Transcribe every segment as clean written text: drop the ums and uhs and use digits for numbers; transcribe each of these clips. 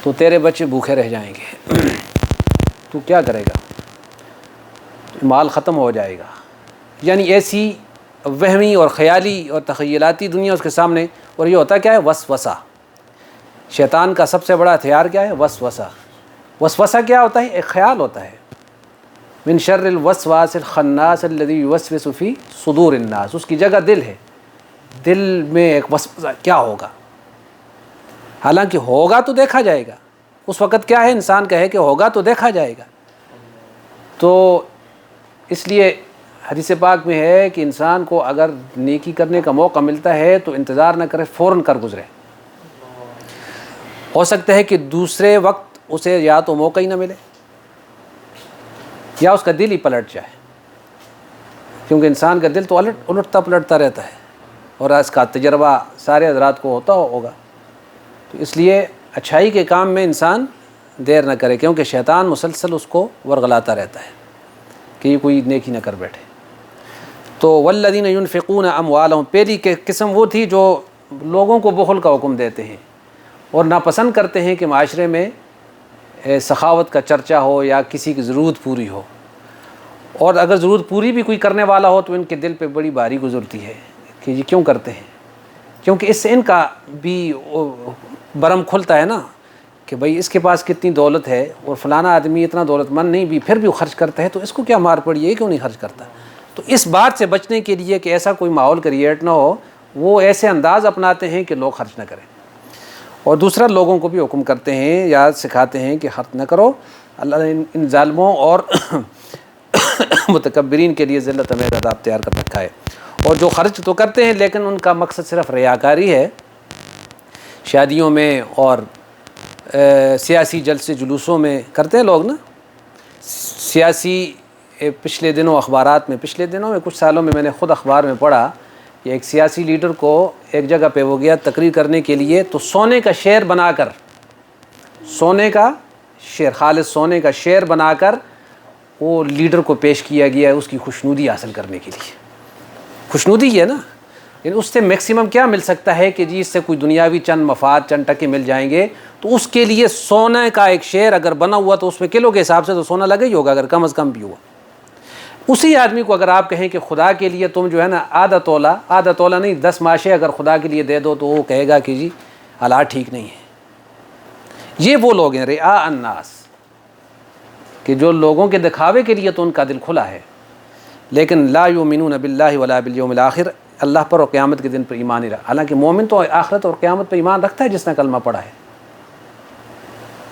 تو تیرے بچے بھوکے رہ جائیں گے، تو کیا کرے گا؟ مال ختم ہو جائے گا۔ یعنی ایسی وہمی اور خیالی اور تخیلاتی دنیا اس کے سامنے۔ اور یہ ہوتا کیا ہے؟ وسوسہ۔ شیطان کا سب سے بڑا ہتھیار کیا ہے؟ وسوسہ۔ وسوسہ کیا ہوتا ہے؟ ایک خیال ہوتا ہے، من شر الوسواس الخناس الذی یوسوس فی صدور الناس، اس کی جگہ دل ہے، دل میں ایک وسوسہ کیا ہوگا، حالانکہ ہوگا تو دیکھا جائے گا۔ اس وقت کیا ہے؟ انسان کہے کہ ہوگا تو دیکھا جائے گا۔ تو اس لیے حدیث پاک میں ہے کہ انسان کو اگر نیکی کرنے کا موقع ملتا ہے تو انتظار نہ کرے، فوراً کر گزرے۔ ہو سکتا ہے کہ دوسرے وقت اسے یا تو موقع ہی نہ ملے یا اس کا دل ہی پلٹ جائے، کیونکہ انسان کا دل تو الٹتا پلٹتا رہتا ہے، اور اس کا تجربہ سارے حضرات کو ہوتا ہوگا۔ تو اس لیے اچھائی کے کام میں انسان دیر نہ کرے، کیونکہ شیطان مسلسل اس کو ورغلاتا رہتا ہے کہ یہ کوئی نیکی نہ کر بیٹھے۔ تو والذین ينفقون اموالهم، پہلی قسم وہ تھی جو لوگوں کو بخل کا حکم دیتے ہیں اور ناپسند کرتے ہیں کہ معاشرے میں سخاوت کا چرچا ہو یا کسی کی ضرورت پوری ہو، اور اگر ضرورت پوری بھی کوئی کرنے والا ہو تو ان کے دل پہ بڑی بھاری گزرتی ہے کہ یہ کیوں کرتے ہیں، کیونکہ اس سے ان کا بھی برم کھلتا ہے نا کہ بھئی اس کے پاس کتنی دولت ہے اور فلانا آدمی اتنا دولت مند نہیں بھی پھر بھی وہ خرچ کرتا ہے، تو اس کو کیا مار پڑی ہے، کیوں نہیں خرچ کرتا۔ تو اس بات سے بچنے کے لیے کہ ایسا کوئی ماحول کریٹ نہ ہو، وہ ایسے انداز اپناتے ہیں کہ لوگ خرچ نہ کریں، اور دوسرا لوگوں کو بھی حکم کرتے ہیں یا سکھاتے ہیں کہ خرچ نہ کرو۔ اللہ نے ان ظالموں اور متکبرین کے لیے ذلت میں عذاب تیار کر رکھا ہے۔ اور جو خرچ تو کرتے ہیں لیکن ان کا مقصد صرف ریاکاری ہے، شادیوں میں اور سیاسی جلسے جلوسوں میں کرتے ہیں لوگ نا، سیاسی پچھلے دنوں میں کچھ سالوں میں میں نے خود اخبار میں پڑھا کہ ایک سیاسی لیڈر کو ایک جگہ پہ وہ گیا تقریر کرنے کے لیے، تو سونے کا شیر بنا کر، سونے کا شیر، خالص سونے کا شیر بنا کر وہ لیڈر کو پیش کیا گیا ہے اس کی خوشنودی حاصل کرنے کے لیے۔ خوشنودی ہے نا، یعنی اس سے میکسیمم کیا مل سکتا ہے کہ جی اس سے کوئی دنیاوی چند مفاد، چند ٹکے مل جائیں گے، تو اس کے لیے سونے کا ایک شیر اگر بنا ہوا تو اس میں کلو کے حساب سے تو سونا لگا ہی ہوگا، اگر کم از کم بھی ہوا۔ اسی آدمی کو اگر آپ کہیں کہ خدا کے لیے تم جو ہے نا آدھا تولہ نہیں 10 ماشے اگر خدا کے لیے دے دو، تو وہ کہے گا کہ جی حالات ٹھیک نہیں ہے۔ یہ وہ لوگ ہیں رعاء الناس، کہ جو لوگوں کے دکھاوے کے لیے تو ان کا دل کھلا ہے، لیکن لا یؤمنون باللہ ولا بالیوم الآخر، اللہ پر اور قیامت کے دن پر ایمان ہی رہا۔ حالانکہ مومن تو آخرت اور قیامت پر ایمان رکھتا ہے جس نے کلمہ پڑھا ہے،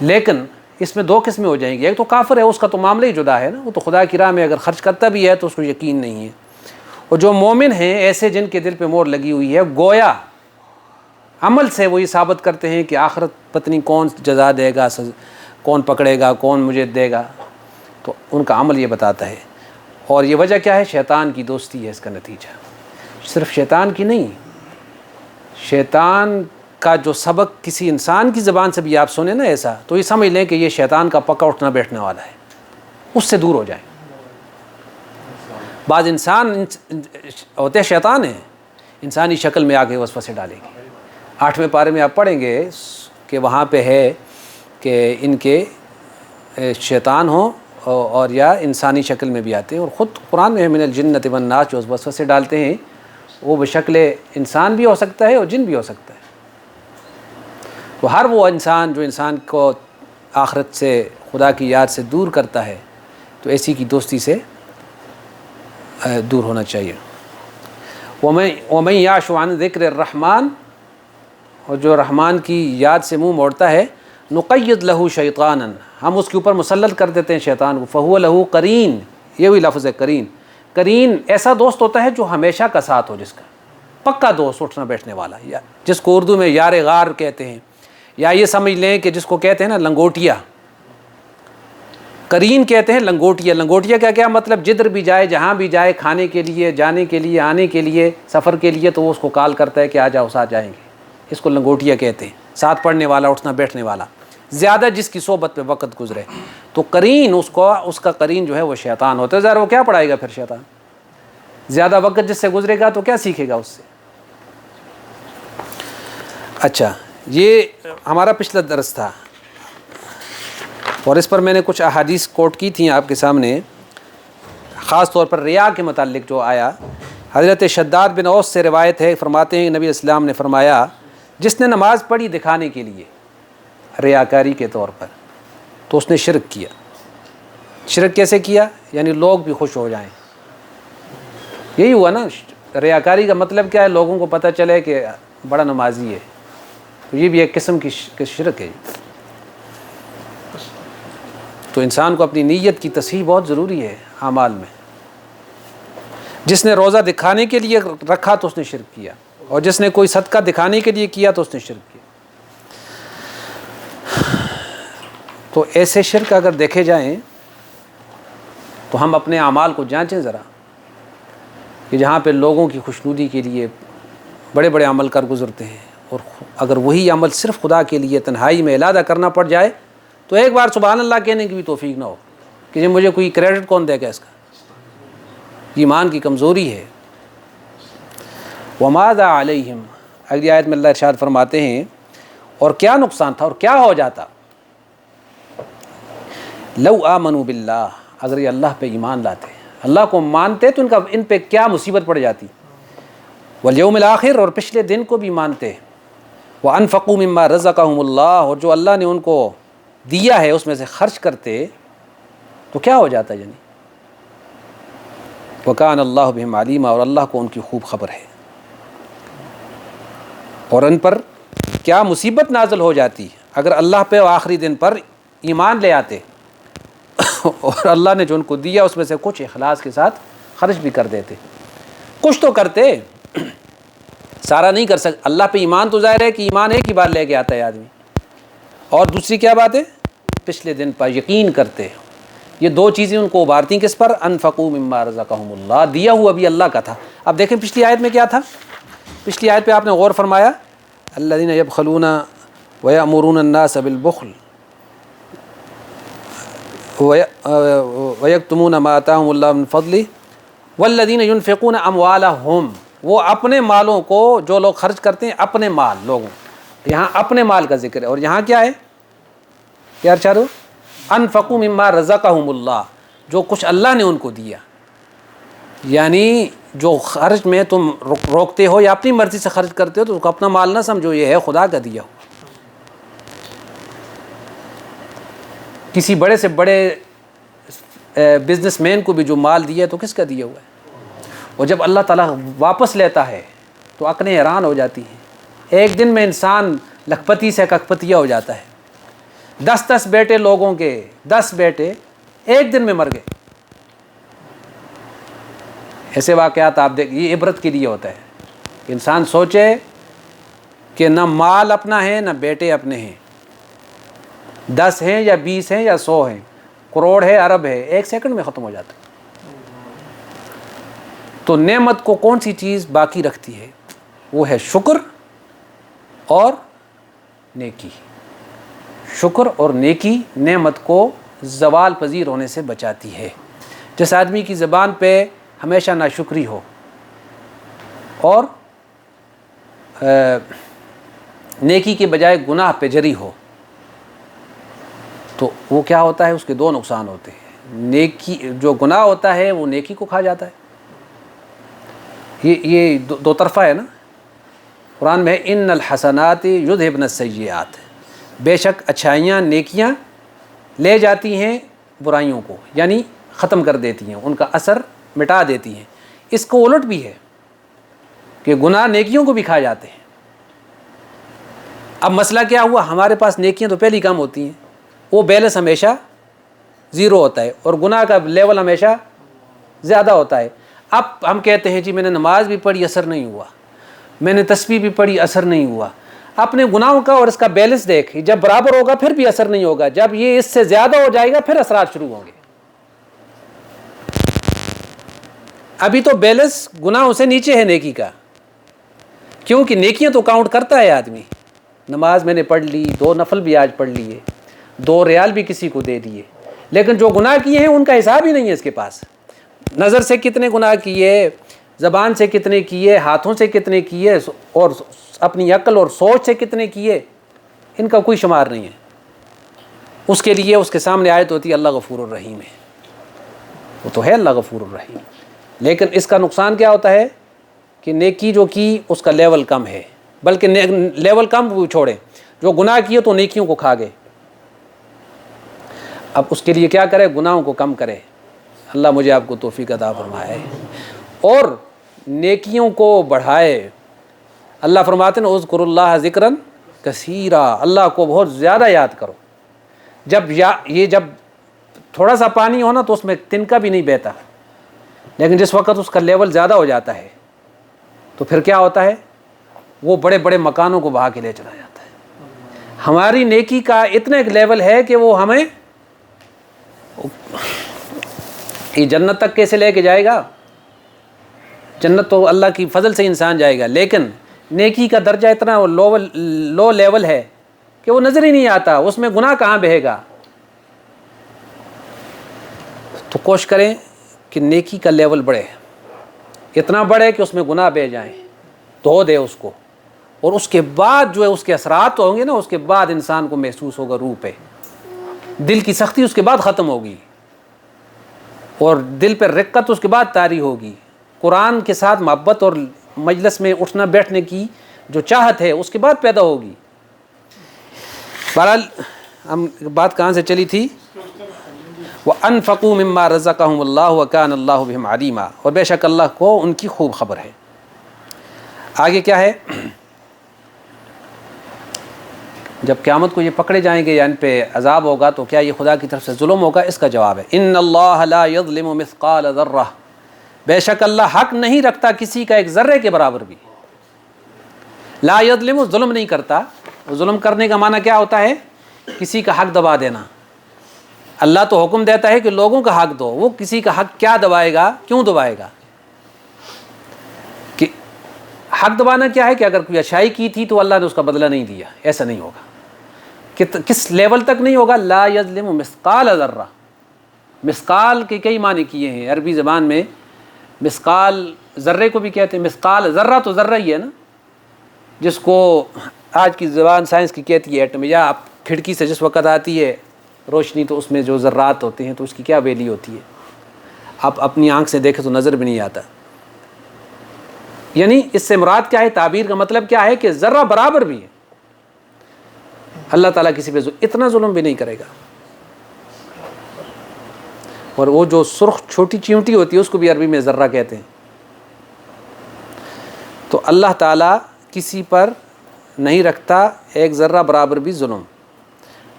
لیکن اس میں 2 قسمیں ہو جائیں گی۔ ایک تو کافر ہے، اس کا تو معاملہ ہی جدا ہے نا، وہ تو خدا کی راہ میں اگر خرچ کرتا بھی ہے تو اس کو یقین نہیں ہے۔ اور جو مومن ہیں ایسے جن کے دل پہ مور لگی ہوئی ہے، گویا عمل سے وہ یہ ثابت کرتے ہیں کہ آخرت پتنی کون جزا دے گا، کون پکڑے گا، کون مجھے دے گا، تو ان کا عمل یہ بتاتا ہے۔ اور یہ وجہ کیا ہے؟ شیطان کی دوستی ہے اس کا نتیجہ، صرف شیطان کی نہیں، شیطان کا جو سبق کسی انسان کی زبان سے بھی آپ سنیں نا ایسا، تو یہ سمجھ لیں کہ یہ شیطان کا پکا اٹھنا بیٹھنے والا ہے، اس سے دور ہو جائیں۔ بعض انسان ہوتے شیطان ہیں، انسانی شکل میں آ کے وسوسے ڈالیں گے۔ 8ویں پارے میں آپ پڑھیں گے کہ وہاں پہ ہے کہ ان کے شیطان ہوں اور یا انسانی شکل میں بھی آتے ہیں، اور خود قرآن میں من الجنۃ والناس جو وسوسے ڈالتے ہیں وہ بشکل انسان بھی ہو سکتا ہے اور جن بھی ہو سکتا ہے۔ تو ہر وہ انسان جو انسان کو آخرت سے، خدا کی یاد سے دور کرتا ہے، تو ایسی کی دوستی سے دور ہونا چاہیے۔ وَمَن يَعْشُ عَنْ ذِكْرِ الرَّحْمَنِ، اور جو رحمان کی یاد سے منہ موڑتا ہے، نُقَيِّضْ لَهُ شَيْطَانًا، ہم اس کے اوپر مسلط کر دیتے ہیں شیطان کو، فَهُوَ لَهُ قَرِينٌ، یہ بھی لفظ ہے قرین ایسا دوست ہوتا ہے جو ہمیشہ کا ساتھ ہو، جس کا پکا دوست، اٹھنا بیٹھنے والا، یا جس کو اردو میں یار غار کہتے ہیں، یا یہ سمجھ لیں کہ جس کو کہتے ہیں نا لنگوٹیا، قرین کہتے ہیں لنگوٹیا۔ لنگوٹیا کا کیا مطلب؟ جدھر بھی جائے، جہاں بھی جائے، کھانے کے لیے، جانے کے لیے، آنے کے لیے، سفر کے لیے، تو وہ اس کو کال کرتا ہے کہ آ جاؤ ساتھ جائیں گے، اس کو لنگوٹیا کہتے ہیں، ساتھ پڑھنے والا، اٹھنا بیٹھنے والا، زیادہ جس کی صحبت پہ وقت گزرے۔ تو قرین، اس کا قرین جو ہے وہ شیطان ہوتا ہے۔ ظاہر وہ کیا پڑھائے گا پھر شیطان؟ زیادہ وقت جس سے گزرے گا تو کیا سیکھے گا اس سے؟ اچھا، یہ ہمارا پچھلا درس تھا۔ اور اس پر میں نے کچھ احادیث کوٹ کی تھیں آپ کے سامنے، خاص طور پر ریا کے متعلق جو آیا۔ حضرت شداد بن اوس سے روایت ہے، فرماتے ہیں نبی اسلام نے فرمایا جس نے نماز پڑھی دکھانے کے لیے ریاکاری کے طور پر تو اس نے شرک کیا۔ شرک کیسے کیا؟ یعنی لوگ بھی خوش ہو جائیں، یہی ہوا نا۔ ریاکاری کا مطلب کیا ہے؟ لوگوں کو پتہ چلے کہ بڑا نمازی ہے، تو یہ بھی ایک قسم کی شرک ہے۔ تو انسان کو اپنی نیت کی تصحیح بہت ضروری ہے اعمال میں۔ جس نے روزہ دکھانے کے لیے رکھا تو اس نے شرک کیا، اور جس نے کوئی صدقہ دکھانے کے لیے کیا تو اس نے شرک کیا۔ تو ایسے شرک اگر دیکھے جائیں تو ہم اپنے اعمال کو جانچیں ذرا، کہ جہاں پہ لوگوں کی خوشنودی کے لیے بڑے بڑے عمل کر گزرتے ہیں، اور اگر وہی عمل صرف خدا کے لیے تنہائی میں علیحدہ کرنا پڑ جائے تو ایک بار سبحان اللہ کہنے کی بھی توفیق نہ ہو کہ مجھے کوئی کریڈٹ کون دے گا اس کا۔ ایمان کی کمزوری ہے۔ وَمَاذَا عَلَيْهِمْ، اگلی آیت میں اللہ ارشاد فرماتے ہیں اور کیا نقصان تھا اور کیا ہو جاتا، لَوْ آمَنُوا بِاللَّهِ، اگر یہ اللہ پہ ایمان لاتے، اللہ کو مانتے تو ان پہ کیا مصیبت پڑ جاتی، وَالْيَوْمِ الْآخِرِ، اور پچھلے دن کو بھی مانتے، وَأَنفَقُوا مِمَّا رَزَقَهُمُ اللَّهُ، اور جو اللہ نے ان کو دیا ہے اس میں سے خرچ کرتے تو کیا ہو جاتا یعنی، وَكَانَ اللَّهُ بِهِمْ عَلِيمًا، اور اللہ کو ان کی خوب خبر ہے، اور ان پر کیا مصیبت نازل ہو جاتی اگر اللہ پہ آخری دن پر ایمان لے آتے اور اللہ نے جو ان کو دیا اس میں سے کچھ اخلاص کے ساتھ خرچ بھی کر دیتے، کچھ تو کرتے، سارا نہیں کر سکتے۔ اللہ پہ ایمان تو ظاہر ہے کہ ایمان ایک ہی بار لے کے آتا ہے آدمی، اور دوسری کیا بات ہے، پچھلے دن پر یقین کرتے۔ یہ دو چیزیں ان کو ابھارتی کس پر، انفقوا مما رزقهم اللہ، دیا ہوا بھی اللہ کا تھا۔ اب دیکھیں پچھلی آیت میں کیا تھا، پچھلی آیت پہ آپ نے غور فرمایا، الذین یبخلون ویأمرون الناس بالبخل ویکتمون ما آتاہم اللہ من فضلہ والذین ینفقون اموالہم، وہ اپنے مالوں کو جو لوگ خرچ کرتے ہیں، اپنے مال لوگوں، یہاں اپنے مال کا ذکر ہے، اور یہاں کیا ہے، کیا ارشاد ہو، انفقوا مما رزقهم اللہ، جو کچھ اللہ نے ان کو دیا، یعنی جو خرچ میں تم روکتے ہو یا اپنی مرضی سے خرچ کرتے ہو تو اپنا مال نہ سمجھو، یہ ہے خدا کا دیا ہو۔ کسی بڑے سے بڑے بزنس مین کو بھی جو مال دیا ہے تو کس کا دیا ہوا ہے، اور جب اللہ تعالیٰ واپس لیتا ہے تو عقلیں حیران ہو جاتی ہیں۔ ایک دن میں انسان لکھپتی سے ککپتیہ ہو جاتا ہے۔ 10 بیٹے لوگوں کے، 10 بیٹے ایک دن میں مر گئے۔ ایسے واقعات آپ دیکھ، یہ عبرت کے لیے ہوتا ہے۔ انسان سوچے کہ نہ مال اپنا ہے نہ بیٹے اپنے ہیں، 10 ہیں یا 20 ہیں یا 100 ہیں، کروڑ ہے ارب ہے، ایک سیکنڈ میں ختم ہو جاتا ہے۔ تو نعمت کو کون سی چیز باقی رکھتی ہے، وہ ہے شکر اور نیکی۔ شکر اور نیکی نعمت کو زوال پذیر ہونے سے بچاتی ہے۔ جس آدمی کی زبان پہ ہمیشہ ناشکری ہو اور نیکی کے بجائے گناہ پہ جری ہو تو وہ کیا ہوتا ہے، اس کے 2 نقصان ہوتے ہیں۔ نیکی، جو گناہ ہوتا ہے وہ نیکی کو کھا جاتا ہے، یہ دو طرفہ ہے نا۔ قرآن میں ہے ان الحسنات یذھبن السیئات، بے شک اچھائیاں، نیکیاں لے جاتی ہیں برائیوں کو، یعنی ختم کر دیتی ہیں، ان کا اثر مٹا دیتی ہیں۔ اس کو الٹ بھی ہے کہ گناہ نیکیوں کو بھی کھا جاتے ہیں۔ اب مسئلہ کیا ہوا، ہمارے پاس نیکیاں تو پہلی کم ہوتی ہیں، وہ بیلنس ہمیشہ 0 ہوتا ہے، اور گناہ کا لیول ہمیشہ زیادہ ہوتا ہے۔ اب ہم کہتے ہیں جی میں نے نماز بھی پڑھی اثر نہیں ہوا، میں نے تسبیح بھی پڑھی اثر نہیں ہوا۔ اپنے گناہوں کا اور اس کا بیلنس دیکھ، جب برابر ہوگا پھر بھی اثر نہیں ہوگا، جب یہ اس سے زیادہ ہو جائے گا پھر اثرات شروع ہوں گے۔ ابھی تو بیلنس گناہوں سے نیچے ہے نیکی کا، کیونکہ نیکیاں تو کاؤنٹ کرتا ہے آدمی۔ نماز میں نے پڑھ لی، 2 نفل بھی آج پڑھ لیے، 2 ریال بھی کسی کو دے دیے، لیکن جو گناہ کیے ہیں ان کا حساب ہی نہیں ہے اس کے پاس۔ نظر سے کتنے گناہ کیے، زبان سے کتنے کیے، ہاتھوں سے کتنے کیے، اور اپنی عقل اور سوچ سے کتنے کیے، ان کا کوئی شمار نہیں ہے۔ اس کے لیے اس کے سامنے آیت ہوتی ہے اللہ غفور الرحیم ہے، وہ تو ہے اللہ غفور الرحیم، لیکن اس کا نقصان کیا ہوتا ہے کہ نیکی جو کی اس کا لیول کم ہے، بلکہ لیول کم وہ چھوڑے، جو گناہ کیے تو نیکیوں کو کھا گئے۔ اب اس کے لیے کیا کرے؟ گناہوں کو کم کرے۔ اللہ مجھے آپ کو توفیق عطا فرمائے اور نیکیوں کو بڑھائے۔ اللہ فرماتے ہیں اذکروا اللہ ذکرا کثیرا، اللہ کو بہت زیادہ یاد کرو۔ جب تھوڑا سا پانی ہونا تو اس میں تنکا بھی نہیں بہتا، لیکن جس وقت اس کا لیول زیادہ ہو جاتا ہے تو پھر کیا ہوتا ہے؟ وہ بڑے بڑے مکانوں کو بہا کے لے چلا جاتا ہے۔ ہماری نیکی کا اتنا ایک لیول ہے کہ وہ ہمیں یہ جنت تک کیسے لے کے جائے گا؟ جنت تو اللہ کی فضل سے انسان جائے گا، لیکن نیکی کا درجہ اتنا لو لیول ہے کہ وہ نظر ہی نہیں آتا، اس میں گناہ کہاں بہے گا۔ تو کوشش کریں کہ نیکی کا لیول بڑھے، اتنا بڑھے کہ اس میں گناہ بہہ جائیں، دھو دے اس کو، اور اس کے بعد جو ہے اس کے اثرات ہوں گے نا، اس کے بعد انسان کو محسوس ہوگا روح پہ، دل کی سختی اس کے بعد ختم ہوگی، اور دل پہ رقت اس کے بعد طاری ہوگی، قرآن کے ساتھ محبت اور مجلس میں اٹھنا بیٹھنے کی جو چاہت ہے اس کے بعد پیدا ہوگی۔ بہرحال ہم بات کہاں سے چلی تھی؟ وَأَنفَقُوا مِمَّا رَزَقَهُمُ اللَّهُ وَكَانَ اللَّهُ بِهِمْ عَلِيمًا، اور بے شک اللہ کو ان کی خوب خبر ہے۔ آگے کیا ہے؟ جب قیامت کو یہ پکڑے جائیں گے یا ان پہ عذاب ہوگا تو کیا یہ خدا کی طرف سے ظلم ہوگا؟ اس کا جواب ہے ان اللہ لا یظلم مثقال ذرہ، بے شک اللہ حق نہیں رکھتا کسی کا ایک ذرے کے برابر بھی۔ لا یظلم، ظلم نہیں کرتا۔ ظلم کرنے کا معنی کیا ہوتا ہے؟ کسی کا حق دبا دینا۔ اللہ تو حکم دیتا ہے کہ لوگوں کا حق دو، وہ کسی کا حق کیا دبائے گا؟ کیوں دبائے گا؟ کہ حق دبانا کیا ہے کہ اگر کوئی اچھائی کی تھی تو اللہ نے اس کا بدلہ نہیں دیا، ایسا نہیں ہوگا۔ کس لیول تک نہیں ہوگا؟ لا یظلم مثقال ذرہ۔ مثقال کے کئی معنی کیے ہیں عربی زبان میں، مثقال ذرے کو بھی کہتے ہیں، مثقال ذرہ تو ذرہ ہی ہے نا، جس کو آج کی زبان سائنس کی کہتی ہے ایٹم، یا آپ کھڑکی سے جس وقت آتی ہے روشنی تو اس میں جو ذرات ہوتے ہیں تو اس کی کیا ویلیو ہوتی ہے، آپ اپنی آنکھ سے دیکھیں تو نظر بھی نہیں آتا۔ یعنی اس سے مراد کیا ہے؟ تعبیر کا مطلب کیا ہے کہ ذرہ برابر بھی ہے۔ اللہ تعالیٰ کسی پہ اتنا ظلم بھی نہیں کرے گا۔ اور وہ جو سرخ چھوٹی چیونٹی ہوتی ہے اس کو بھی عربی میں ذرہ کہتے ہیں۔ تو اللہ تعالیٰ کسی پر نہیں رکھتا ایک ذرہ برابر بھی ظلم۔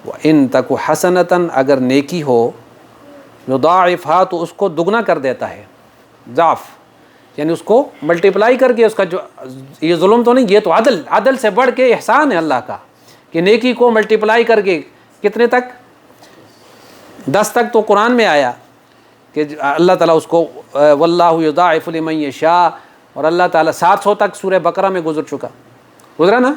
وَإِن تَكُ حَسَنَةً، اگر نیکی ہو، يُضَاعِفْهَا، تو اس کو دگنا کر دیتا ہے، ضعف یعنی اس کو ملٹیپلائی کر کے، اس کا جو یہ ظلم تو نہیں، یہ تو عدل سے بڑھ کے احسان ہے اللہ کا کہ نیکی کو ملٹیپلائی کر کے کتنے تک؟ 10 تک تو قرآن میں آیا کہ اللہ تعالیٰ اس کو وَاللَّهُ يُضَاعِفُ لِمَن يَشَاءُ، اور اللہ تعالیٰ 700 تک سورہ بقرہ میں گزرا نا،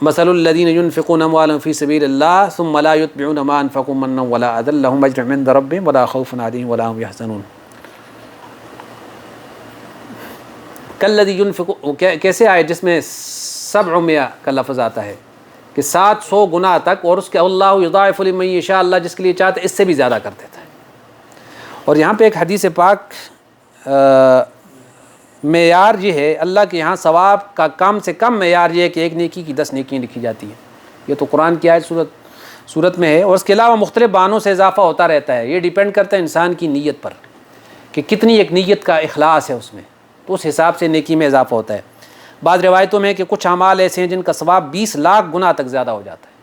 مثل الذین ينفقون اموالهم فی سبیل اللہ ثم لا یتبعون ما انفقوا منا ولا اذى لهم اجر عند ربهم ولا خوف علیہم ولا هم یحزنون۔ کالذی ينفق، کیسے آئے جس میں 700 کا لفظ آتا ہے کہ 700 گنا تک، اور اس کے اللہ یضاعف لمن یشاء، اللہ جس کے لیے چاہتا ہے اس سے بھی زیادہ کر دیتا ہے۔ اور یہاں پہ ایک حدیث پاک معیار یہ ہے، اللہ کے یہاں ثواب کا کم سے کم معیار یہ ہے کہ ایک نیکی کی 10 نیکیاں لکھی جاتی ہیں۔ یہ تو قرآن کی آیت صورت میں ہے، اور اس کے علاوہ مختلف بہانوں سے اضافہ ہوتا رہتا ہے۔ یہ ڈیپینڈ کرتا ہے انسان کی نیت پر کہ کتنی ایک نیت کا اخلاص ہے اس میں، تو اس حساب سے نیکی میں اضافہ ہوتا ہے۔ بعض روایتوں میں کہ کچھ اعمال ایسے ہیں جن کا ثواب 20 لاکھ گنا تک زیادہ ہو جاتا ہے،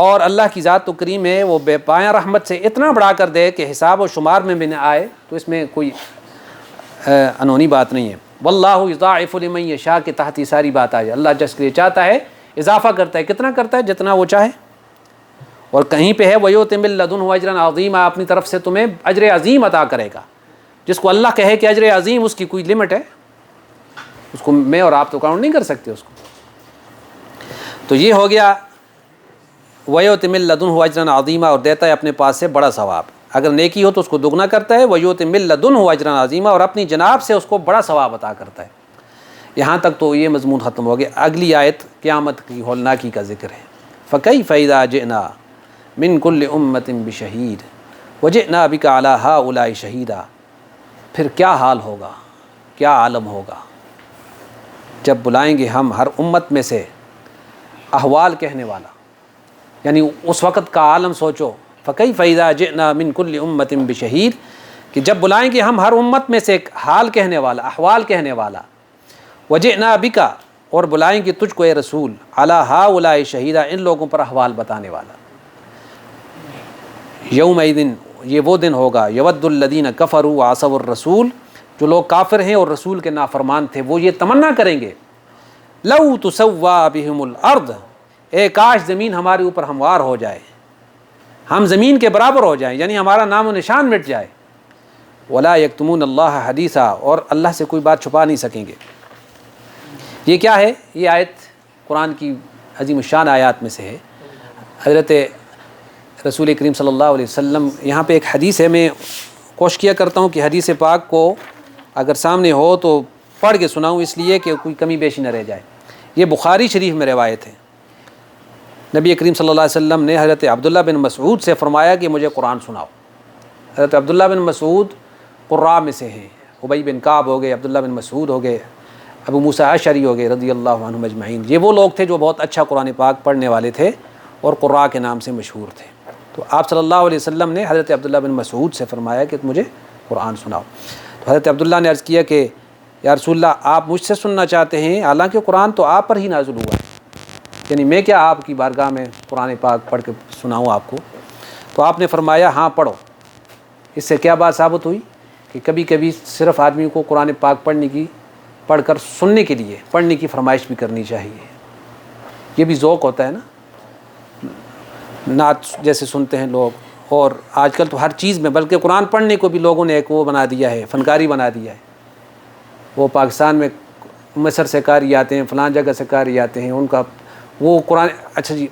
اور اللہ کی ذات تو کریم ہے، وہ بے پایہ رحمت سے اتنا بڑھا کر دے کہ حساب و شمار میں بھی نہ آئے، تو اس میں کوئی انہونی بات نہیں ہے۔ واللہ یضاعف لمن یشاء کے تحت یہ ساری بات آ جائے، اللہ جس کے لیے چاہتا ہے اضافہ کرتا ہے، کتنا کرتا ہے؟ جتنا وہ چاہے۔ اور کہیں پہ ہے وَيُؤْتِ مِن لَدُنْهُ أَجْرًا عَظِيمًا، اپنی طرف سے تمہیں اجر عظیم عطا کرے گا۔ جس کو اللہ کہے کہ اجر عظیم، اس کی کوئی لمٹ ہے؟ اس کو میں اور آپ تو کاؤنٹ نہیں کر سکتے اس کو۔ تو یہ ہو گیا وَيُؤْتِ مِن لَدُنْهُ أَجْرًا عَظِيمًا، اور دیتا ہے اپنے پاس سے بڑا ثواب۔ اگر نیکی ہو تو اس کو دگنا کرتا ہے، وَيُؤْتِ مِن لَدُنْهُ أَجْرًا عَظِيمًا، اور اپنی جناب سے اس کو بڑا ثواب عطا کرتا ہے۔ یہاں تک تو یہ مضمون ختم ہو گیا۔ اگلی آیت قیامت کی ہولناکی کا ذکر ہے۔ فکیف اذا جئنا من کل امۃ بشہید وجئنا بک علی ہؤلاء شہیدا، پھر کیا حال ہوگا، کیا عالم ہوگا جب بلائیں گے ہم ہر امت میں سے احوال کہنے والا، یعنی اس وقت کا عالم سوچو، فکیف اذا جئنا من کل امۃ بشہید، کہ جب بلائیں گے ہم ہر امت میں سے ایک حال کہنے والا، احوال کہنے والا، وجئنا بک، اور بلائیں گے تجھ کو اے رسول، علی ہؤلاء شہیدا، ان لوگوں پر احوال بتانے والا۔ یومئذ، یہ وہ دن ہوگا، یود الذین کفروا وعصوا الرسول، جو لوگ کافر ہیں اور رسول کے نافرمان تھے، وہ یہ تمنا کریں گے، لو تسوی بہم الارض، اے کاش زمین ہمارے اوپر ہموار ہو جائے، ہم زمین کے برابر ہو جائیں، یعنی ہمارا نام و نشان مٹ جائے، ولا یکتمون اللہ حدیثا، اور اللہ سے کوئی بات چھپا نہیں سکیں گے۔ یہ کیا ہے؟ یہ آیت قرآن کی عظیم الشان آیات میں سے ہے۔ حضرت رسول کریم صلی اللہ علیہ وسلم، یہاں پہ ایک حدیث ہے، میں کوشش کیا کرتا ہوں کہ حدیث پاک کو اگر سامنے ہو تو پڑھ کے سناؤں، اس لیے کہ کوئی کمی بیشی نہ رہ جائے۔ یہ بخاری شریف میں روایت ہے، نبی کریم صلی اللہ علیہ وسلم نے حضرت عبداللہ بن مسعود سے فرمایا کہ مجھے قرآن سناؤ۔ حضرت عبداللہ بن مسعود قراء میں سے ہیں، ابی بن کعب ہو گئے، عبداللہ بن مسعود ہو گئے، ابو موسیٰ اشعری ہو گئے رضی اللہ عنہم اجمعین، یہ وہ لوگ تھے جو بہت اچھا قرآن پاک پڑھنے والے تھے اور قراء کے نام سے مشہور تھے۔ تو آپ صلی اللہ علیہ وسلم نے حضرت عبداللہ بن مسعود سے فرمایا کہ مجھے قرآن سناؤ۔ تو حضرت عبداللہ نے عرض کیا کہ یا رسول اللہ، آپ مجھ سے سننا چاہتے ہیں، حالانکہ قرآن تو آپ پر ہی نازل ہوا ہے، یعنی میں کیا آپ کی بارگاہ میں قرآن پاک پڑھ کے سناؤں آپ کو؟ تو آپ نے فرمایا ہاں پڑھو۔ اس سے کیا بات ثابت ہوئی کہ کبھی کبھی صرف آدمی کو قرآن پاک پڑھ کر سننے کے لیے پڑھنے کی فرمائش بھی کرنی چاہیے، یہ بھی ذوق ہوتا ہے نا، نعت جیسے سنتے ہیں لوگ، اور آج کل تو ہر چیز میں، بلکہ قرآن پڑھنے کو بھی لوگوں نے ایک وہ بنا دیا ہے، فنکاری بنا دیا ہے۔ وہ پاکستان میں مصر سے قاری آتے ہیں، فلان جگہ سے قاری آتے ہیں، ان کا وہ قرآن، اچھا جی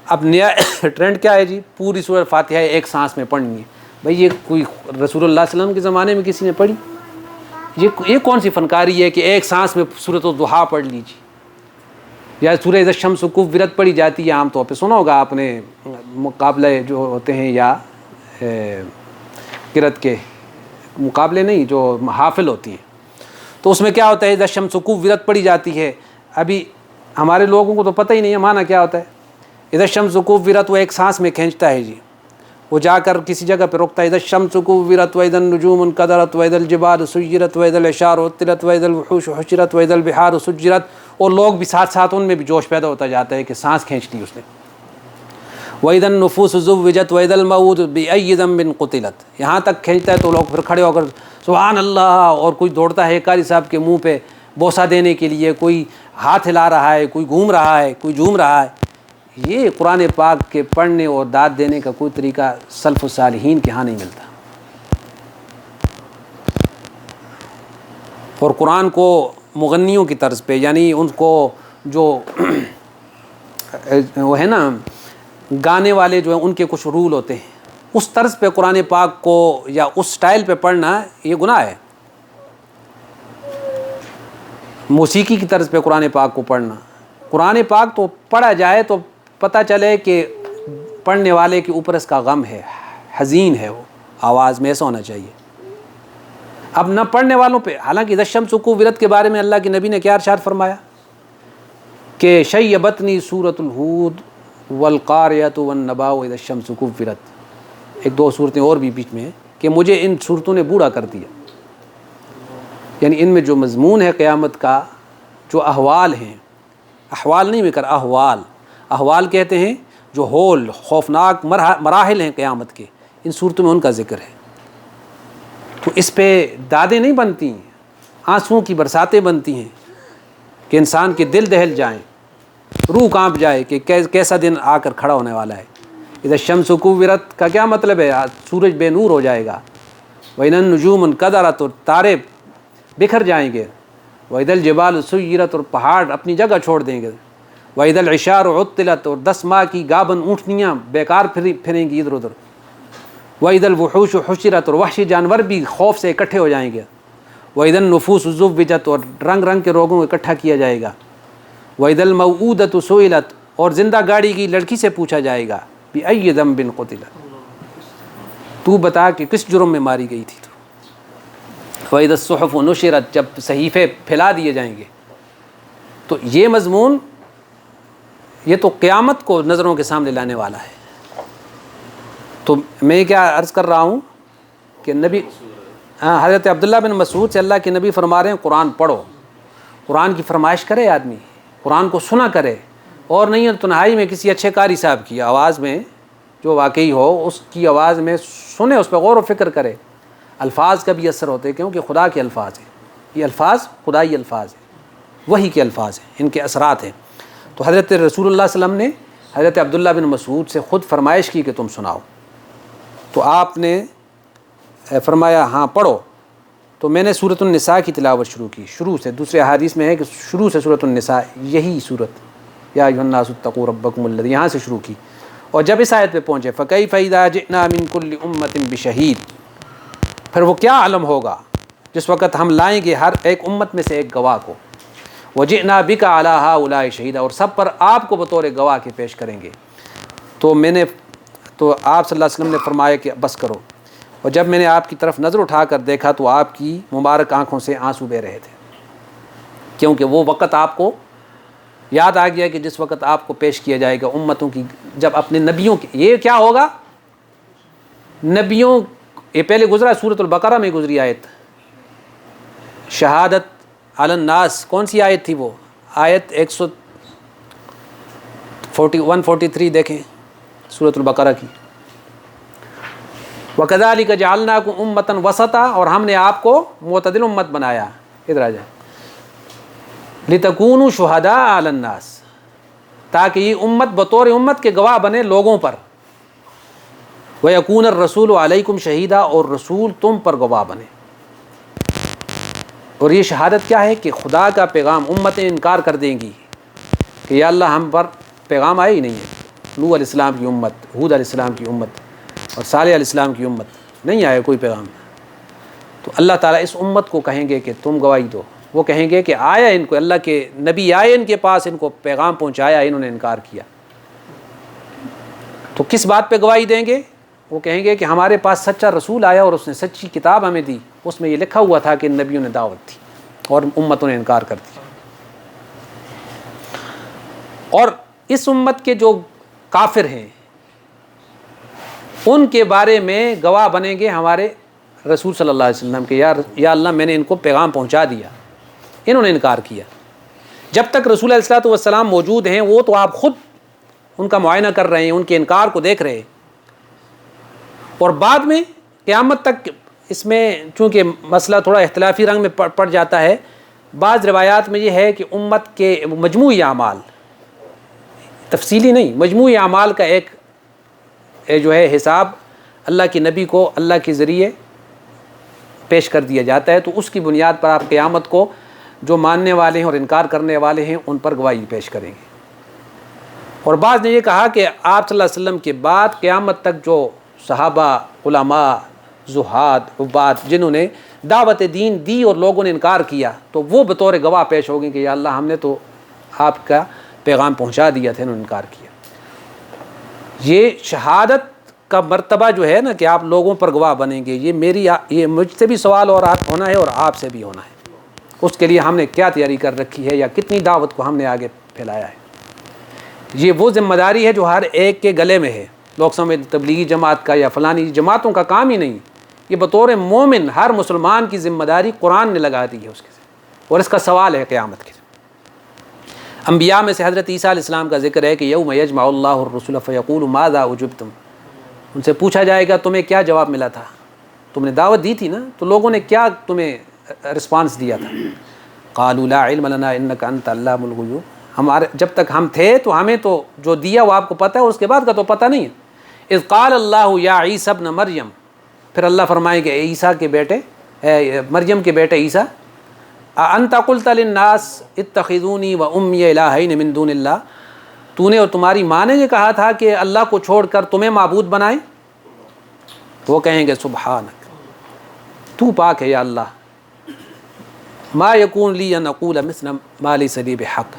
اب نیا ٹرینڈ کیا ہے جی، پوری سورۃ فاتحہ ایک سانس میں پڑھنی ہے۔ بھئی یہ کوئی رسول اللہ صلی اللہ علیہ وسلم کے زمانے میں کسی نے پڑھی؟ یہ کون سی فنکاری ہے کہ ایک سانس میں سورۃ الضحیٰ پڑھ لیجیے، یا سورہ اذا الشمس کورت پڑھی جاتی ہے، عام طور پہ سنا ہوگا آپ نے، مقابلے جو ہوتے ہیں یا قرأت کے مقابلے نہیں، جو محافل ہوتی ہیں، تو اس میں کیا ہوتا ہے، اذا الشمس کورت پڑھی جاتی ہے۔ ابھی ہمارے لوگوں کو تو پتہ ہی نہیں ہے معنی کیا ہوتا ہے۔ اذا الشمس کورت وہ ایک سانس میں کھینچتا ہے جی، وہ جا کر کسی جگہ پہ رکتا ہے، اذا الشمس کورت واذا النجوم انکدرت واذا الجبال سیرت واذا العشار عطلت واذا الوحوش حشرت واذا البحار سجرت، اور لوگ بھی ساتھ ساتھ ان میں بھی جوش پیدا ہوتا جاتا ہے کہ سانس کھینچ لی اس نے۔ واذا النفوس زوجت واذا الموءودة بأي ذنب قتلت، یہاں تک کھینچتا ہے تو لوگ پھر کھڑے ہو کر سبحان اللہ، اور کوئی دوڑتا ہے قاری صاحب کے منہ پہ بوسہ دینے کے لیے، کوئی ہاتھ ہلا رہا ہے، کوئی گھوم رہا ہے، کوئی جھوم رہا ہے۔ یہ قرآن پاک کے پڑھنے اور داد دینے کا کوئی طریقہ سلف الصالحین کے ہاں نہیں ملتا۔ اور قرآن کو مغنیوں کی طرز پہ، یعنی ان کو جو وہ ہے نا گانے والے جو ہیں، ان کے کچھ رول ہوتے ہیں، اس طرز پہ قرآن پاک کو یا اس سٹائل پہ پڑھنا یہ گناہ ہے۔ موسیقی کی طرز پہ قرآن پاک کو پڑھنا، قرآن پاک تو پڑھا جائے تو پتہ چلے کہ پڑھنے والے کے اوپر اس کا غم ہے، حزین ہے، وہ آواز میں ایسا ہونا چاہیے۔ اب نہ پڑھنے والوں پہ، حالانکہ اذا الشمس کورت کے بارے میں اللہ کے نبی نے کیا ارشاد فرمایا کہ شیبتنی سورۃ الہود والقاریۃ والنباء اذا الشمس کورت، ایک دو صورتیں اور بھی بیچ میں ہیں کہ مجھے ان صورتوں نے بوڑھا کر دیا، یعنی ان میں جو مضمون ہے قیامت کا، جو احوال ہیں، احوال نہیں مل کر احوال کہتے ہیں، جو ہول خوفناک مراحل ہیں قیامت کے، ان صورتوں میں ان کا ذکر ہے۔ تو اس پہ دادیں نہیں بنتی، آنسوؤں کی برساتیں بنتی ہیں کہ انسان کے دل دہل جائیں، روح کانپ جائے کہ کیسا دن آ کر کھڑا ہونے والا ہے۔ اذا الشمس کورت کا کیا مطلب ہے؟ سورج بے نور ہو جائے گا، وَإِذَا النُّجُومُ انْكَدَرَتْ، اور تارے بکھر جائیں گے، وَإِذَا الْجِبَالُ سُيِّرَتْ، اور پہاڑ اپنی جگہ چھوڑ دیں گے، وَإِذَا الْعِشَارُ عُطِّلَتْ، اور 10 ماہ کی گابن اونٹنیاں بیکار پھریں گی ادھر ادھر، وَإِذَا الْوُحُوشُ حُشِرَتْ، اور وحشی جانور بھی خوف سے اکٹھے ہو جائیں گے، وَإِذَا النُّفُوسُ زُوِّجَتْ، اور رنگ رنگ کے لوگوں کو اکٹھا کیا جائے گا، وَإِذَا الْمَوْءُودَةُ سُئِلَتْ، اور زندہ گاڑی کی لڑکی سے پوچھا جائے گا بِأَيِّ ذَنبٍ قُتِلَ، تو بتا کہ کس جرم میں ماری گئی تھی تو۔ وَإِذَا الصُّحُفُ نُشِرَتْ، جب صحیفے پھیلا دیے جائیں گے۔ تو یہ مضمون یہ تو قیامت کو نظروں کے سامنے لانے والا ہے۔ تو میں کیا عرض کر رہا ہوں کہ نبی حضرت عبداللہ بن مسعود سے اللہ کے نبی فرما رہے ہیں قرآن پڑھو، قرآن کی فرمائش کرے آدمی، قرآن کو سنا کرے، اور نہیں تنہائی میں کسی اچھے قاری صاحب کی آواز میں جو واقعی ہو اس کی آواز میں سنے، اس پہ غور و فکر کرے۔ الفاظ کا بھی اثر ہوتے ہیں کیونکہ خدا کے الفاظ ہیں، یہ الفاظ خدائی الفاظ ہیں، وحی کے الفاظ ہیں، ان کے اثرات ہیں۔ تو حضرت رسول اللہ صلی اللہ علیہ وسلم نے حضرت عبداللہ بن مسعود سے خود فرمائش کی کہ تم سناؤ، تو آپ نے فرمایا ہاں پڑھو۔ تو میں نے سورۃ النساء کی تلاوت شروع کی، شروع سے۔ دوسرے احادیث میں ہے کہ شروع سے سورۃ النساء، یہی سورت یا ایھا الناس اتقوا ربکم الذی، یہاں سے شروع کی، اور جب اس آیت پہ پہنچے فکیف اذا جئنا من کل امۃ بشہید، پھر وہ کیا عالم ہوگا جس وقت ہم لائیں گے ہر ایک امت میں سے ایک گواہ کو، وجئنا بک علی ہؤلاء شہیدا، اور سب پر آپ کو بطور گواہ کے پیش کریں گے۔ تو آپ صلی اللہ علیہ وسلم نے فرمایا کہ بس کرو، اور جب میں نے آپ کی طرف نظر اٹھا کر دیکھا تو آپ کی مبارک آنکھوں سے آنسو بہہ رہے تھے، کیونکہ وہ وقت آپ کو یاد آ گیا کہ جس وقت آپ کو پیش کیا جائے گا امتوں کی، جب اپنے نبیوں کی، یہ کیا ہوگا نبیوں، یہ پہلے گزرا سورۃ البقرہ میں گزری آیت، شہادت علی الناس، کون سی آیت تھی وہ؟ آیت 143 دیکھیں سورۃ البقرہ کی، وَكَذَلِكَ جَعَلْنَاكُمْ أُمَّةً وَسَطًا، اور ہم نے آپ کو معتدل امت بنایا، ادھر آ جائیں، لِتَكُونُوا شُهَدَاءَ عَلَى النَّاسِ، تاکہ یہ امت بطور امت کے گواہ بنے لوگوں پر، وَيَكُونَ الرَّسُولُ عَلَيْكُمْ شَهِيدًا، اور رسول تم پر گواہ بنے۔ اور یہ شہادت کیا ہے کہ خدا کا پیغام امتیں انکار کر دیں گی کہ یا اللہ ہم پر پیغام آیا ہی نہیں ہے، نوح علیہ السلام کی امت، ہود علیہ السلام کی امت اور صالح علیہ السلام کی امت نہیں آیا کوئی پیغام، تو اللہ تعالیٰ اس امت کو کہیں گے کہ تم گواہی دو، وہ کہیں گے کہ آیا ان کو، اللہ کے نبی آئے ان کے پاس، ان کو پیغام پہنچایا، انہوں نے انکار کیا، تو کس بات پہ گواہی دیں گے؟ وہ کہیں گے کہ ہمارے پاس سچا رسول آیا اور اس نے سچی کتاب ہمیں دی، اس میں یہ لکھا ہوا تھا کہ نبیوں نے دعوت تھی اور امتوں نے انکار کر دیا۔ اور اس امت کے جو کافر ہیں ان کے بارے میں گواہ بنیں گے ہمارے رسول صلی اللہ علیہ وسلم کہ یا اللہ میں نے ان کو پیغام پہنچا دیا، انہوں نے انکار کیا۔ جب تک رسول علیہ الصلوۃ والسلام موجود ہیں وہ تو آپ خود ان کا معائنہ کر رہے ہیں، ان کے انکار کو دیکھ رہے ہیں، اور بعد میں قیامت تک اس میں چونکہ مسئلہ تھوڑا اختلافی رنگ میں پڑ جاتا ہے، بعض روایات میں یہ ہے کہ امت کے مجموعی اعمال، تفصیلی نہیں، مجموعی اعمال کا ایک جو ہے حساب اللہ کے نبی کو اللہ کے ذریعے پیش کر دیا جاتا ہے، تو اس کی بنیاد پر آپ قیامت کو جو ماننے والے ہیں اور انکار کرنے والے ہیں ان پر گواہی پیش کریں گے۔ اور بعض نے یہ کہا کہ آپ صلی اللہ علیہ وسلم کے بعد قیامت تک جو صحابہ، علماء، زہاد، عباد جنہوں نے دعوت دین دی اور لوگوں نے انکار کیا تو وہ بطور گواہ پیش ہو گئے کہ یا اللہ ہم نے تو آپ کا پیغام پہنچا دیا تھا، انہوں نے انکار کیا۔ یہ شہادت کا مرتبہ جو ہے نا کہ آپ لوگوں پر گواہ بنیں گے، یہ مجھ سے بھی سوال اور آپ ہونا ہے اور آپ سے بھی ہونا ہے، اس کے لیے ہم نے کیا تیاری کر رکھی ہے یا کتنی دعوت کو ہم نے آگے پھیلایا ہے۔ یہ وہ ذمہ داری ہے جو ہر ایک کے گلے میں ہے۔ لوگ سمجھتے تبلیغی جماعت کا یا فلانی جماعتوں کا کام ہی نہیں، یہ بطور مومن ہر مسلمان کی ذمہ داری قرآن نے لگا دی ہے اس کے، اور اس کا سوال ہے قیامت کے۔ انبیاء میں سے حضرت عیسیٰ علیہ السلام کا ذکر ہے کہ یوم یجمع اللہ الرسل فیقول ماذا اجبتم، ان سے پوچھا جائے گا تمہیں کیا جواب ملا تھا، تم نے دعوت دی تھی نا تو لوگوں نے کیا تمہیں رسپانس دیا تھا؟ قالوا لا علم لنا انک انت علام الغیوب، ہمارے جب تک ہم تھے تو ہمیں تو جو دیا وہ آپ کو پتہ ہے، اور اس کے بعد کا تو پتہ نہیں ہے۔ اذ قال اللہ یا عیسی ابن مریم، پھر اللہ فرمائے کہ عیسیٰ کے بیٹے، مریم کے بیٹے عیسیٰ، انت قلت للناس اتخذونی و امی الہین من دون اللہ، تو نے اور تمہاری ماں نے یہ کہا تھا کہ اللہ کو چھوڑ کر تمہیں معبود بنائیں؟ وہ کہیں گے سبحانک، تو پاک ہے یا اللہ، ما یکون لی ان اقول مثل ما لیس لی بحق،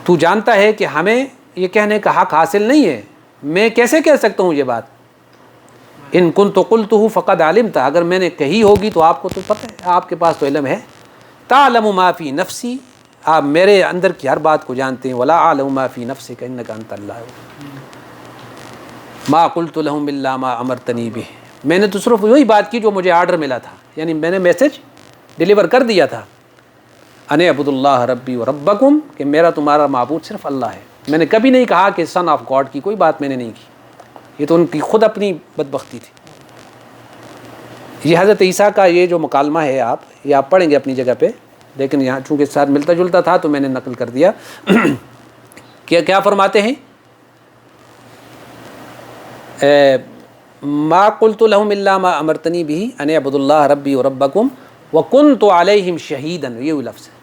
تو جانتا ہے کہ ہمیں یہ کہنے کا حق حاصل نہیں ہے، میں کیسے کہہ سکتا ہوں یہ بات؟ ان کنت قلتہ فقد علمت، اگر میں نے کہی ہوگی تو آپ کو تو پتہ ہے، آپ کے پاس تو علم ہے۔ تعلم ما فی نفسی، آپ میرے اندر کی ہر بات کو جانتے ہیں۔ ولا اعلم ما فی نفسک انک انت اللہ ما قلت لهم الا ما امرتنی بہ، میں نے تو صرف وہی بات کی جو مجھے آرڈر ملا تھا، یعنی میں نے میسج ڈیلیور کر دیا تھا۔ ان اعبدوا اللہ ربی و ربکم، کہ میرا تمہارا معبود صرف اللہ ہے۔ میں نے کبھی نہیں کہا کہ سن آف گاڈ کی کوئی بات میں نے نہیں کی، یہ تو ان کی خود اپنی بدبختی تھی۔ یہ حضرت عیسیٰ کا یہ جو مکالمہ ہے یہ آپ پڑھیں گے اپنی جگہ پہ، لیکن یہاں چونکہ ساتھ ملتا جلتا تھا تو میں نے نقل کر دیا۔ کیا فرماتے ہیں؟ ما قلت لهم الا ما امرتنی بہ ان اعبدوا اللہ ربی و ربکم وکنت علیہم شہیدا، یہ لفظ ہے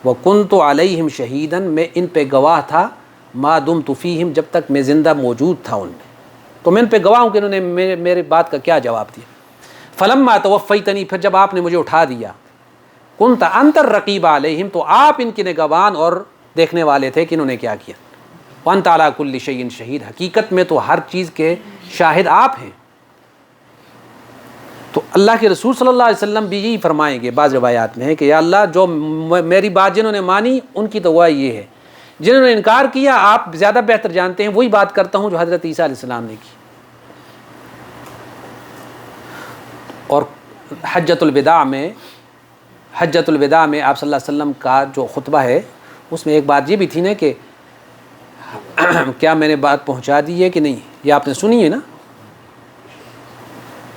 وکنت علیہم شہیدا، میں ان پہ گواہ تھا، ما دمت فیہم، جب تک میں زندہ موجود تھا ان میں، تو میں ان پہ گواہ ہوں کہ انہوں نے میرے بات کا کیا جواب دیا۔ فلما توفیتنی، پھر جب آپ نے مجھے اٹھا دیا، کنت انت الرقیب علیہم، تو آپ ان کے نگہبان اور دیکھنے والے تھے کہ انہوں نے کیا کیا۔ وانت علی کل شیء شہید، حقیقت میں تو ہر چیز کے شاہد آپ ہیں۔ تو اللہ کے رسول صلی اللہ علیہ وسلم بھی یہی فرمائیں گے، بعض روایات میں ہے کہ یا اللہ جو میری بات جنہوں نے مانی ان کی تو گواہی یہ ہے، جنہوں نے انکار کیا آپ زیادہ بہتر جانتے ہیں، وہی بات کرتا ہوں جو حضرت عیسیٰ علیہ السلام نے کی۔ اور حجۃ الوداع میں آپ صلی اللہ علیہ وسلم کا جو خطبہ ہے اس میں ایک بات یہ بھی تھی نا کہ کیا میں نے بات پہنچا دی ہے کہ نہیں، یہ آپ نے سنی ہے نا؟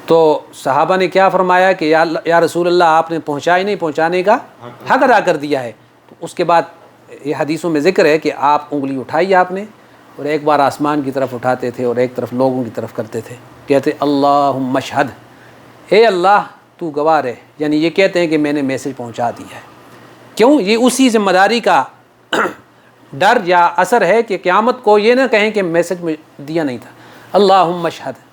تو صحابہ نے کیا فرمایا کہ یا رسول اللہ آپ نے پہنچائی نہیں، پہنچانے کا حق ادا کر دیا ہے۔ تو اس کے بعد یہ حدیثوں میں ذکر ہے کہ آپ انگلی اٹھائی آپ نے، اور ایک بار آسمان کی طرف اٹھاتے تھے اور ایک طرف لوگوں کی طرف کرتے تھے، کہتے اللہم اشہد، اے اللہ تو گواہ رہے، یعنی یہ کہتے ہیں کہ میں نے میسج پہنچا دیا ہے۔ کیوں؟ یہ اسی ذمہ داری کا ڈر یا اثر ہے کہ قیامت کو یہ نہ کہیں کہ میسج میں دیا نہیں تھا۔ اللہم اشہد،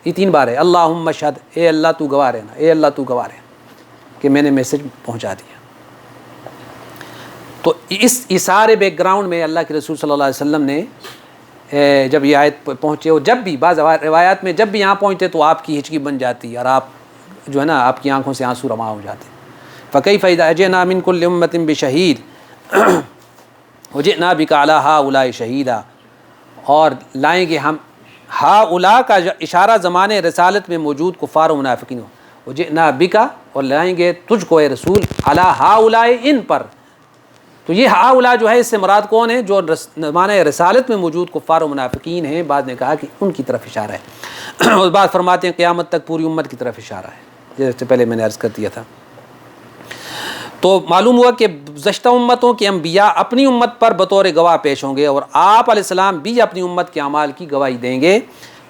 یہ 3 بار ہے، اللہم اشہد، اے اللہ تو گواہ رہنا، اے اللہ تو گواہ رہنا کہ میں نے میسج پہنچا دیا۔ تو اس سارے بیک گراؤنڈ میں اللہ کے رسول صلی اللہ علیہ وسلم نے جب یہ آیت پہنچے، اور جب بھی بعض روایات میں جب بھی یہاں پہنچتے تو آپ کی ہچکی بن جاتی اور آپ جو ہے نا آپ کی آنکھوں سے آنسو رواں ہو جاتے۔ فَكَيْفَ إِذَا أَجِئْنَا مِنْ كُلِّ أُمَّةٍ بِشَهِيدٍ وَجِئْنَا بِكَ عَلَىٰ هَٰؤُلَاءِ شَهِيدًا، اور لائیں گے ہم ہؤلاء کا اشارہ زمانے رسالت میں موجود کفار و منافقین، وجئنا بکا، اور لائیں گے تجھ کو اے رسول، علی ہؤلاء، ان پر۔ تو یہ ہؤلاء جو ہے اس سے مراد کون ہے؟ جو زمانے رسالت میں موجود کفار و منافقین ہیں، بعد نے کہا کہ ان کی طرف اشارہ ہے، اور بعد فرماتے ہیں قیامت تک پوری امت کی طرف اشارہ ہے، جیسے پہلے میں نے عرض کر دیا تھا۔ تو معلوم ہوا کہ گزشتہ امتوں کے انبیاء اپنی امت پر بطور گواہ پیش ہوں گے، اور آپ علیہ السلام بھی اپنی امت کے اعمال کی گواہی دیں گے۔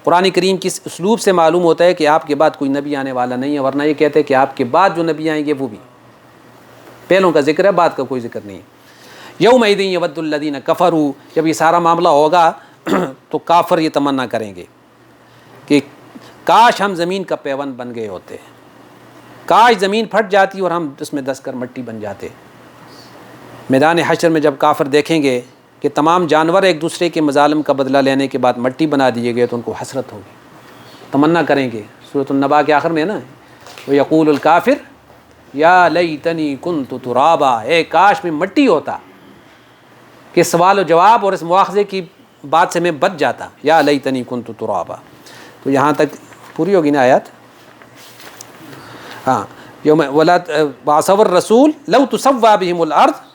قرآن کریم کی اس اسلوب سے معلوم ہوتا ہے کہ آپ کے بعد کوئی نبی آنے والا نہیں ہے، ورنہ یہ کہتے ہیں کہ آپ کے بعد جو نبی آئیں گے وہ بھی پہلوں کا ذکر ہے، بعد کا کوئی ذکر نہیں ہے۔ یومئذ یود الذین کفروا، جب یہ سارا معاملہ ہوگا تو کافر یہ تمنا کریں گے کہ کاش ہم زمین کا پیوند بن گئے ہوتے، کاش زمین پھٹ جاتی اور ہم اس میں دس کر مٹی بن جاتے۔ میدان حشر میں جب کافر دیکھیں گے کہ تمام جانور ایک دوسرے کے مظالم کا بدلہ لینے کے بعد مٹی بنا دیے گئے تو ان کو حسرت ہوگی، تمنا کریں گے۔ سورۃ النبا کے آخر میں ہے نا، وَيَقُولُ الْكَافِرُ يَا لَيْتَنِي كُنْتُ تُرَابًا، اے کاش میں مٹی ہوتا، کہ سوال و جواب اور اس مواخذے کی بات سے میں بچ جاتا، یا لیتنی کنت ترابا۔ تو یہاں تک پوری ہوگی نا آیات؟ ہاں، یوم ولا وَعَصَوَا الرَّسُولُ لَوْ تُسَوَّىٰ بِهِمُ الْأَرْضُ،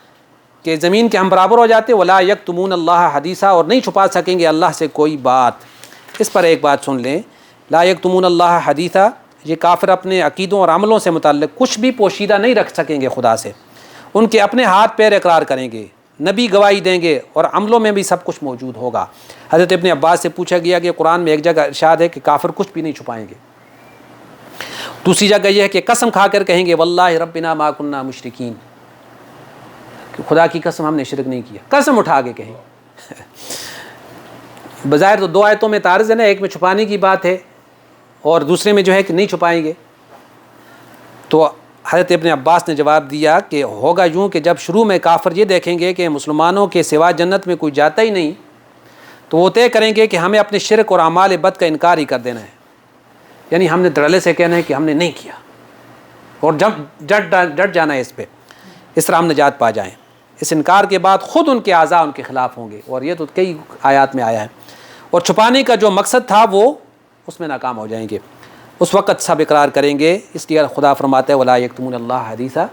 کہ زمین کے ہم برابر ہو جاتے، وَلَا يَكْتُمُونَ اللَّهَ حَدِيثًا، اور نہیں چھپا سکیں گے اللہ سے کوئی بات۔ اس پر ایک بات سن لیں، لا يَكْتُمُونَ اللَّهَ حَدِيثًا، یہ کافر اپنے عقیدوں اور عملوں سے متعلق کچھ بھی پوشیدہ نہیں رکھ سکیں گے خدا سے، ان کے اپنے ہاتھ پیر اقرار کریں گے، نبی گواہی دیں گے، اور عملوں میں بھی سب کچھ موجود ہوگا۔ حضرت ابن عباس سے پوچھا گیا کہ قرآن میں ایک جگہ ارشاد ہے کہ کافر کچھ بھی نہیں چھپائیں گے، دوسری جگہ یہ ہے کہ قسم کھا کر کہیں گے واللہ ربنا ما کننا مشرکین، کہ خدا کی قسم ہم نے شرک نہیں کیا، قسم اٹھا کے کہیں۔ بظاہر تو 2 آیتوں میں تعارض ہے نا، ایک میں چھپانے کی بات ہے اور دوسرے میں جو ہے کہ نہیں چھپائیں گے۔ تو حضرت ابن عباس نے جواب دیا کہ ہوگا یوں کہ جب شروع میں کافر یہ دیکھیں گے کہ مسلمانوں کے سوا جنت میں کوئی جاتا ہی نہیں تو وہ طے کریں گے کہ ہمیں اپنے شرک اور اعمال بد کا انکار ہی کر دینا ہے، یعنی ہم نے دھڑلے سے کہنا ہے کہ ہم نے نہیں کیا، اور جب ڈٹ جانا ہے اس پہ، اس طرح ہم نجات پا جائیں۔ اس انکار کے بعد خود ان کے اعضاء ان کے خلاف ہوں گے، اور یہ تو کئی آیات میں آیا ہے، اور چھپانے کا جو مقصد تھا وہ اس میں ناکام ہو جائیں گے۔ اس وقت سب اقرار کریں گے، اس لیے خدا فرماتا ہے وَلَا يَكْتُمُونَ اللَّهَ حَدِيثًا،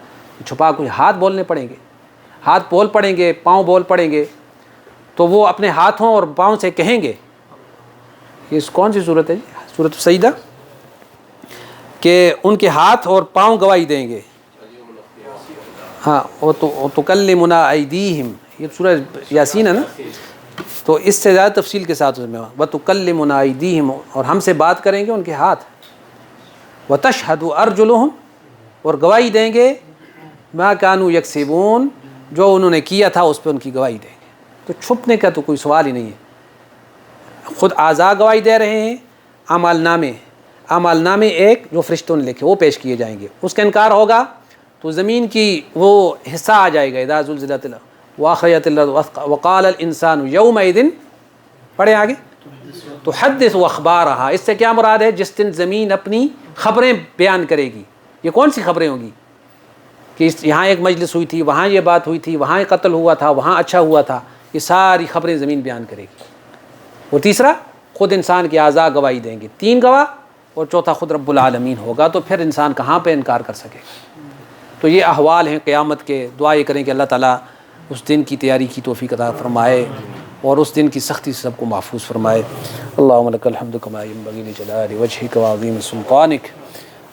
چھپا کوئی ہاتھ بولنے پڑیں گے، ہاتھ بول پڑیں گے، پاؤں بول پڑیں گے، تو وہ اپنے ہاتھوں اور پاؤں سے کہیں گے، یہ کون سی صورت ہے جی؟ سورۃ سجدہ، کہ ان کے ہاتھ اور پاؤں گواہی دیں گے۔ ہاں وَتُكَلِّمُنَا أَيْدِيهِمْ، یہ سورہ یاسین ہے نا، تو اس سے زیادہ تفصیل کے ساتھ اس میں وَتُكَلِّمُنَا أَيْدِيهِمْ، اور ہم سے بات کریں گے ان کے ہاتھ، وَتَشْهَدُ أَرْجُلُهُمْ، اور گواہی دیں گے مَا كَانُوا يَكْسِبُونَ، جو انہوں نے کیا تھا اس پہ ان کی گواہی دیں گے۔ تو چھپنے کا تو کوئی سوال ہی نہیں ہے، خود اعضاء گواہی دے رہے ہیں، اعمال نامے ایک جو فرشتوں نے لکھے وہ پیش کیے جائیں گے، اس کا انکار ہوگا تو زمین کی وہ حصہ آ جائے گا، اذا زلزلت الارض واخرجت الارض وقال الانسان یومئذ، پڑھیں آگے، تحدث اخبارها، اس سے کیا مراد ہے؟ جس دن زمین اپنی خبریں بیان کرے گی۔ یہ کون سی خبریں ہوں گی؟ کہ یہاں ایک مجلس ہوئی تھی، وہاں یہ بات ہوئی تھی، وہاں قتل ہوا تھا، وہاں اچھا ہوا تھا، یہ ساری خبریں زمین بیان کرے گی۔ اور تیسرا خود انسان کے اعضاء گواہی دیں گے، 3 گواہ، اور چوتھا خود رب العالمین ہوگا، تو پھر انسان کہاں پہ انکار کر سکے گا؟ تو یہ احوال ہیں قیامت کے۔ دعا یہ کریں کہ اللہ تعالیٰ اس دن کی تیاری کی توفیق عطا فرمائے، اور اس دن کی سختی سے سب کو محفوظ فرمائے۔ اللہم لک الحمد کما ینبغی لجلال وجہک وعظیم سلطانک،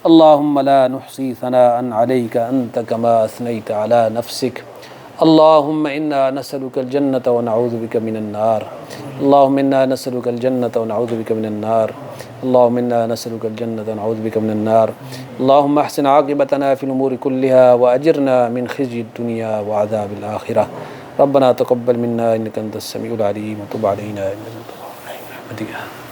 اللہم لا نحصی ثناء علیک انت کما اثنیت علی نفسک، اللہم انا نسألک الجنة ونعوذ بک من النار، اللہم انا نسألک الجنة ونعوذ بک من النار، اللہم انا نسألک الجنة ونعوذ بک من النار، اللہم احسن عاقبتنا فی الامور کلها واجرنا من خزي الدنیا وعذاب الآخرة، ربنا تقبل منا انک انت السمیع العلیم وتب علینا انک انت التواب الرحیم برحمتک۔